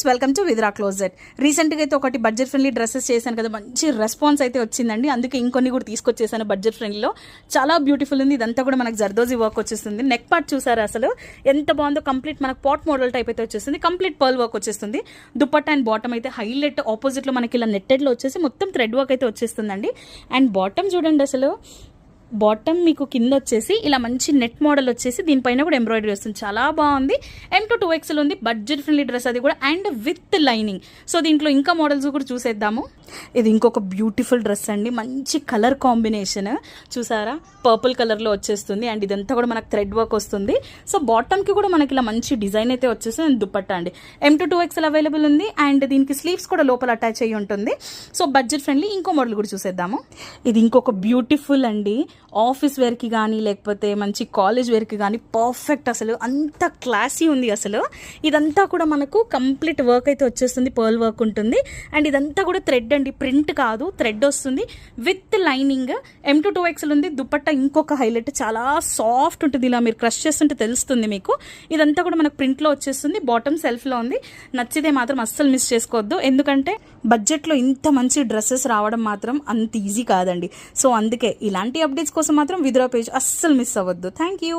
Friends, welcome to Vidra closet. రీసెంట్గా అయితే ఒకటి బడ్జెట్ ఫ్రెండ్లీ డ్రెస్సెస్ చేశాను కదా, మంచి రెస్పాన్స్ అయితే వచ్చిందండి. అందుకే ఇంకొన్ని కూడా తీసుకొచ్చేసాను బడ్జెట్ ఫ్రెండ్లీలో. చాలా బ్యూటిఫుల్ ఉంది. ఇదంతా కూడా మనకు జర్దోజీ వర్క్ వచ్చేస్తుంది. నెక్ పార్ట్ చూసారా అసలు ఎంత బాగుందో. కంప్లీట్ మనకు పాట్ మోడల్ టైప్ అయితే వచ్చేస్తుంది. కంప్లీట్ పర్ల్ వర్క్ వచ్చేస్తుంది. దుపట్టా అండ్ బాటమ్ అయితే హైలైట్ ఆపోజిట్లో మనకి ఇలా నెట్టెడ్లో వచ్చేసి మొత్తం థ్రెడ్ వర్క్ అయితే వచ్చేస్తుందండి. అండ్ బాటమ్ చూడండి అసలు. బాటమ్ మీకు కింద వచ్చేసి ఇలా మంచి నెట్ మోడల్ వచ్చేసి దీనిపైన కూడా ఎంబ్రాయిడరీ వస్తుంది. చాలా బాగుంది. M to 2XL ఉంది. బడ్జెట్ ఫ్రెండ్లీ డ్రెస్ అది కూడా, అండ్ విత్ లైనింగ్. సో దీంట్లో ఇంకా మోడల్స్ కూడా చూసేద్దాము. ఇది ఇంకొక బ్యూటిఫుల్ డ్రెస్ అండి. మంచి కలర్ కాంబినేషన్ చూసారా, పర్పుల్ కలర్లో వచ్చేస్తుంది. అండ్ ఇదంతా కూడా మనకు థ్రెడ్ వర్క్ వస్తుంది. సో బాటమ్కి కూడా మనకి ఇలా మంచి డిజైన్ అయితే వచ్చేస్తుంది. అండ్ దుపట్టా అండి M to 2XL అవైలబుల్ ఉంది. అండ్ దీనికి స్లీవ్స్ కూడా లోపల అటాచ్ అయ్యి ఉంటుంది. సో బడ్జెట్ ఫ్రెండ్లీ ఇంకో మోడల్ కూడా చూసేద్దాము. ఇది ఇంకొక బ్యూటిఫుల్ అండి. ఆఫీస్ వేర్కి కానీ లేకపోతే మంచి కాలేజ్ వేర్కి కానీ పర్ఫెక్ట్. అసలు అంత క్లాసీ ఉంది అసలు. ఇదంతా కూడా మనకు కంప్లీట్ వర్క్ అయితే వచ్చేస్తుంది. పర్ల్ వర్క్ ఉంటుంది. అండ్ ఇదంతా కూడా థ్రెడ్ అండి, ప్రింట్ కాదు, థ్రెడ్ వస్తుంది with lining. M to 2XL ఉంది. దుపట్టా ఇంకొక హైలైట్, చాలా సాఫ్ట్ ఉంటుంది. ఇలా మీరు క్రష్ చేస్తుంటే తెలుస్తుంది మీకు. ఇదంతా కూడా మనకు ప్రింట్లో వచ్చేస్తుంది. బాటమ్ సెల్ఫ్లో ఉంది. నచ్చితే మాత్రం అస్సలు మిస్ చేసుకోవద్దు. ఎందుకంటే బడ్జెట్లో ఇంత మంచి డ్రెస్సెస్ రావడం మాత్రం అంత ఈజీ కాదండి. సో అందుకే ఇలాంటి అప్డేట్స్ కోసం మాత్రం విద్రా పేజ్ అస్సలు మిస్ అవ్వద్దు. Thank you.